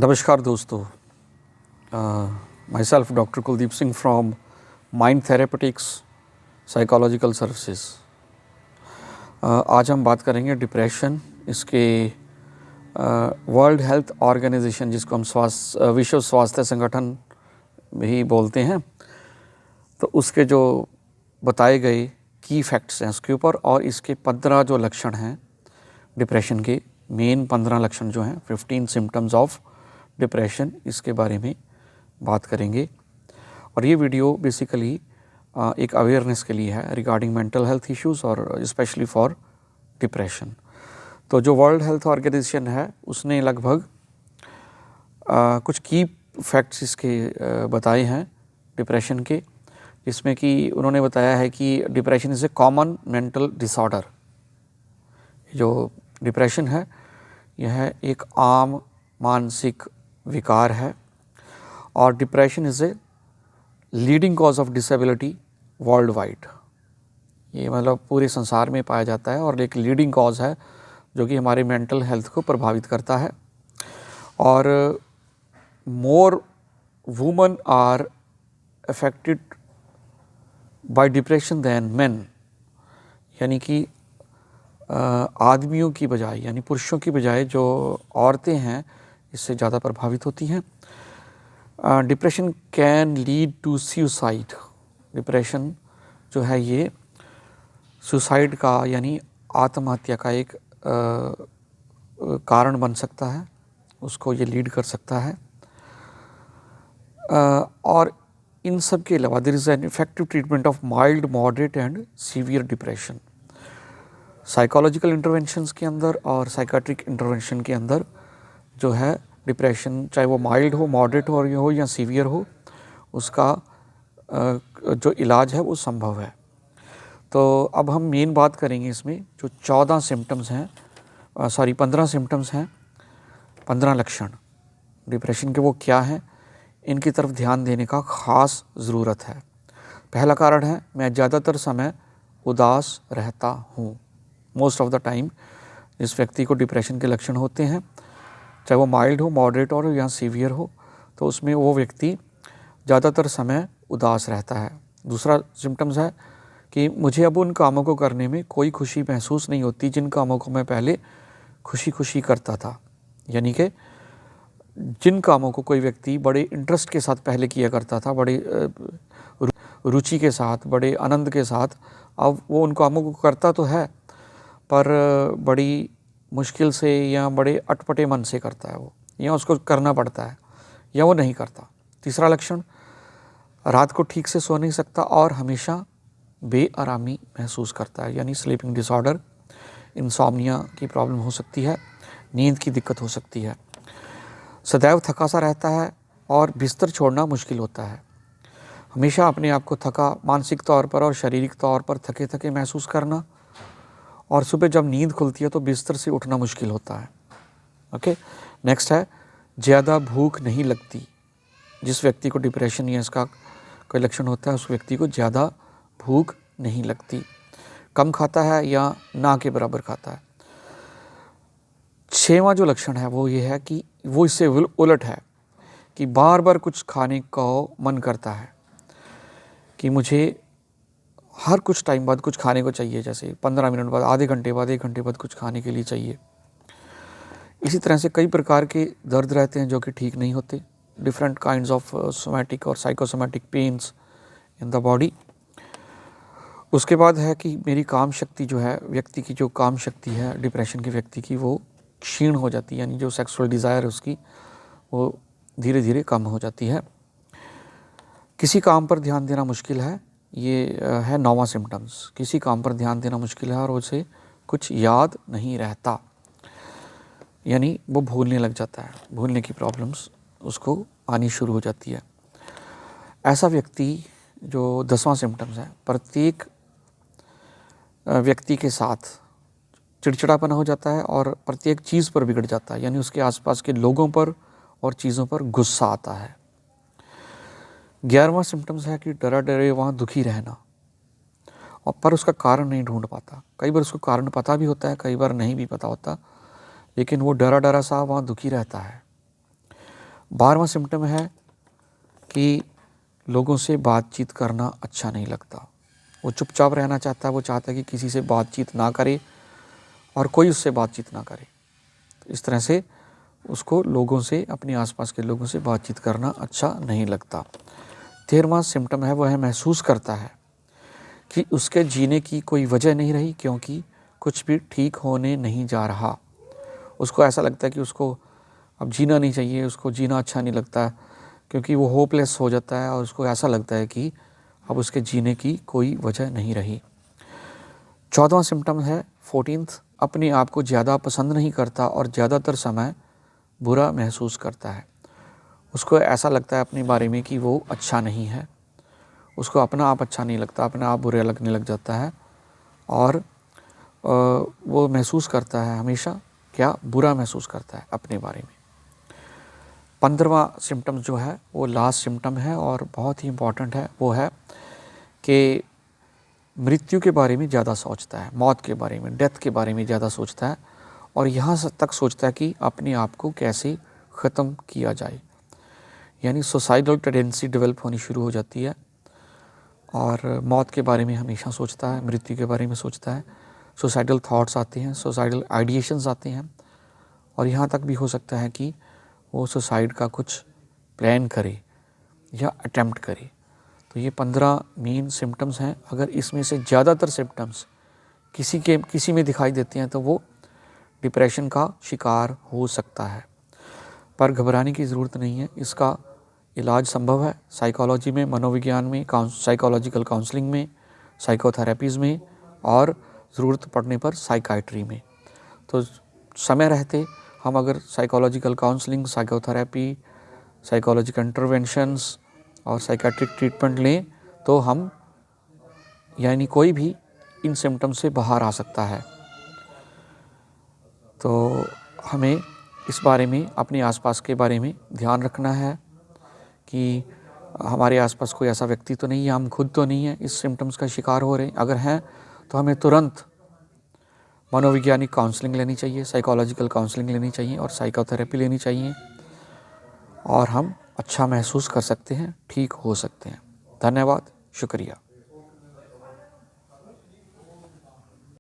नमस्कार दोस्तों, my self doctor Kuldeep Singh from mind therapeutics psychological services. आज हम बात करेंगे डिप्रेशन, इसके वर्ल्ड हेल्थ ऑर्गेनाइजेशन जिसको हम विश्व स्वास्थ्य संगठन भी बोलते हैं, तो उसके जो बताए गए की फैक्ट्स हैं उसके ऊपर और इसके 15 जो लक्षण हैं डिप्रेशन के, मेन 15 लक्षण जो हैं 15 सिम्टम्स ऑफ डिप्रेशन, इसके बारे में बात करेंगे। और ये वीडियो बेसिकली एक अवेयरनेस के लिए है रिगार्डिंग मेंटल हेल्थ इश्यूज़ और स्पेशली फॉर डिप्रेशन। तो जो वर्ल्ड हेल्थ ऑर्गेनाइजेशन है उसने लगभग कुछ की फैक्ट्स इसके बताए हैं डिप्रेशन के, जिसमें कि उन्होंने बताया है कि depression is a common mental disorder. जो डिप्रेशन है यह एक आम मानसिक विकार है और depression is a leading cause of disability world wide. ये मतलब पूरे संसार में पाया जाता है और एक लीडिंग कॉज है जो कि हमारे मेंटल हेल्थ को प्रभावित करता है। और more women are affected by depression than men, यानी कि आदमियों की बजाय यानी पुरुषों की बजाय जो औरतें हैं इससे ज़्यादा प्रभावित होती हैं। Depression can lead to suicide. Depression जो है ये सुसाइड का यानी आत्महत्या का एक कारण बन सकता है, उसको ये लीड कर सकता है। और इन सब के अलावा there is an effective treatment of mild, moderate and severe depression. Psychological interventions के अंदर और साइकाट्रिक इंटरवेंशन के अंदर जो है डिप्रेशन, चाहे वो माइल्ड हो, मॉडरेट हो या सीवियर हो, उसका जो इलाज है वो संभव है। तो अब हम मेन बात करेंगे इसमें जो 14 सिम्टम्स हैं, 15 सिम्टम्स हैं, 15 लक्षण डिप्रेशन के, वो क्या हैं, इनकी तरफ ध्यान देने का ख़ास ज़रूरत है। पहला कारण है मैं ज़्यादातर समय उदास रहता हूँ। मोस्ट ऑफ द टाइम जिस व्यक्ति को डिप्रेशन के लक्षण होते हैं, चाहे वो माइल्ड हो, मॉडरेट हो या सीवियर हो, तो उसमें वो व्यक्ति ज़्यादातर समय उदास रहता है। दूसरा सिम्टम्स है कि मुझे अब उन कामों को करने में कोई खुशी महसूस नहीं होती जिन कामों को मैं पहले खुशी खुशी करता था। यानी कि जिन कामों को कोई व्यक्ति बड़े इंटरेस्ट के साथ पहले किया करता था, बड़े रुचि के साथ, बड़े आनंद के साथ, अब वो उन कामों को करता तो है पर बड़ी मुश्किल से या बड़े अटपटे मन से करता है वो, या उसको करना पड़ता है या वो नहीं करता। तीसरा लक्षण, रात को ठीक से सो नहीं सकता और हमेशा बेआरामी महसूस करता है, यानी स्लीपिंग डिसऑर्डर, इंसोम्निया की प्रॉब्लम हो सकती है, नींद की दिक्कत हो सकती है। सदैव थका सा रहता है और बिस्तर छोड़ना मुश्किल होता है। हमेशा अपने आप को थका, मानसिक तौर पर और शारीरिक तौर पर थके थके महसूस करना, और सुबह जब नींद खुलती है तो बिस्तर से उठना मुश्किल होता है। ओके, नेक्स्ट है ज़्यादा भूख नहीं लगती। जिस व्यक्ति को डिप्रेशन या इसका कोई लक्षण होता है उस व्यक्ति को ज़्यादा भूख नहीं लगती, कम खाता है या ना के बराबर खाता है। 6वां जो लक्षण है वो ये है कि वो इससे उलट है कि बार बार कुछ खाने का मन करता है, कि मुझे हर कुछ टाइम बाद कुछ खाने को चाहिए, जैसे 15 मिनट बाद, आधे घंटे बाद, 1 घंटे बाद कुछ खाने के लिए चाहिए। इसी तरह से कई प्रकार के दर्द रहते हैं जो कि ठीक नहीं होते, डिफरेंट काइंड्स ऑफ सोमैटिक और psychosomatic pains in the body. उसके बाद है कि मेरी काम शक्ति जो है, व्यक्ति की जो काम शक्ति है डिप्रेशन के व्यक्ति की, वो क्षीण हो जाती है, यानी जो सेक्सुअल डिज़ायर है उसकी वो धीरे धीरे कम हो जाती है। किसी काम पर ध्यान देना मुश्किल है, ये है 9वां सिम्टम्स। किसी काम पर ध्यान देना मुश्किल है और उसे कुछ याद नहीं रहता, यानी वो भूलने लग जाता है, भूलने की प्रॉब्लम्स उसको आनी शुरू हो जाती है। ऐसा व्यक्ति, जो 10वां सिम्टम्स है, प्रत्येक व्यक्ति के साथ चिड़चिड़ापन हो जाता है और प्रत्येक चीज़ पर बिगड़ जाता है, यानी उसके आसपास के लोगों पर और चीज़ों पर गुस्सा आता है। 11वां सिम्टम्स है कि डरा डरे वहाँ दुखी रहना, और पर उसका कारण नहीं ढूंढ पाता। कई बार उसको कारण पता भी होता है, कई बार नहीं भी पता होता, लेकिन वो डरा डरा सा वहाँ दुखी रहता है। 12वां सिम्टम है कि लोगों से बातचीत करना अच्छा नहीं लगता। वो चुपचाप रहना चाहता है, वो चाहता है कि किसी से बातचीत ना करे और कोई उससे बातचीत ना करे। तो इस तरह से उसको लोगों से, अपने आसपास के लोगों से बातचीत करना अच्छा नहीं लगता। 13वां सिम्टम है, वो है महसूस करता है कि उसके जीने की कोई वजह नहीं रही, क्योंकि कुछ भी ठीक होने नहीं जा रहा। उसको ऐसा लगता है कि उसको अब जीना नहीं चाहिए, उसको जीना अच्छा नहीं लगता, क्योंकि वो होपलेस हो जाता है और उसको ऐसा लगता है कि अब उसके जीने की कोई वजह नहीं रही। 14वां सिम्टम है 14th, अपने आप को ज़्यादा पसंद नहीं करता और ज़्यादातर समय बुरा महसूस करता है। उसको ऐसा लगता है अपने बारे में कि वो अच्छा नहीं है, उसको अपना आप अच्छा नहीं लगता, अपना आप बुरा लगने लग जाता है और वो महसूस करता है हमेशा क्या, बुरा महसूस करता है अपने बारे में। 15वां सिम्टम जो है वो लास्ट सिम्टम है और बहुत ही इम्पॉर्टेंट है, वो है कि मृत्यु के बारे में ज़्यादा सोचता है, मौत के बारे में, डेथ के बारे में ज़्यादा सोचता है और यहाँ तक सोचता है कि अपने आप को कैसे ख़त्म किया जाए। यानी सुसाइडल टेंडेंसी डेवलप होनी शुरू हो जाती है और मौत के बारे में हमेशा सोचता है, मृत्यु के बारे में सोचता है, सुसाइडल थॉट्स आते हैं, सुसाइडल आइडिएशंस आते हैं और यहाँ तक भी हो सकता है कि वो सुसाइड का कुछ प्लान करे या अटेम्प्ट करे। तो ये 15 मेन सिम्टम्स हैं। अगर इसमें से ज़्यादातर सिम्टम्स किसी में दिखाई देते हैं तो वो डिप्रेशन का शिकार हो सकता है, पर घबराने की ज़रूरत नहीं है। इसका इलाज संभव है साइकोलॉजी में, मनोविज्ञान में, साइकोलॉजिकल काउंसलिंग में, साइकोथेरेपीज़ में और ज़रूरत पड़ने पर साइकाइट्री में। तो समय रहते हम अगर psychological counselling, psychotherapy, psychological interventions और साइकेट्रिक ट्रीटमेंट लें तो हम यानी कोई भी इन सिम्टम्स से बाहर आ सकता है। तो हमें इस बारे में, अपने आसपास के बारे में ध्यान रखना है कि हमारे आसपास कोई ऐसा व्यक्ति तो नहीं है, हम खुद तो नहीं हैं इस सिम्टम्स का शिकार हो रहे हैं। अगर हैं तो हमें तुरंत मनोवैज्ञानिक काउंसलिंग लेनी चाहिए, साइकोलॉजिकल काउंसलिंग लेनी चाहिए और साइकोथेरेपी लेनी चाहिए और हम अच्छा महसूस कर सकते हैं, ठीक हो सकते हैं। धन्यवाद, शुक्रिया।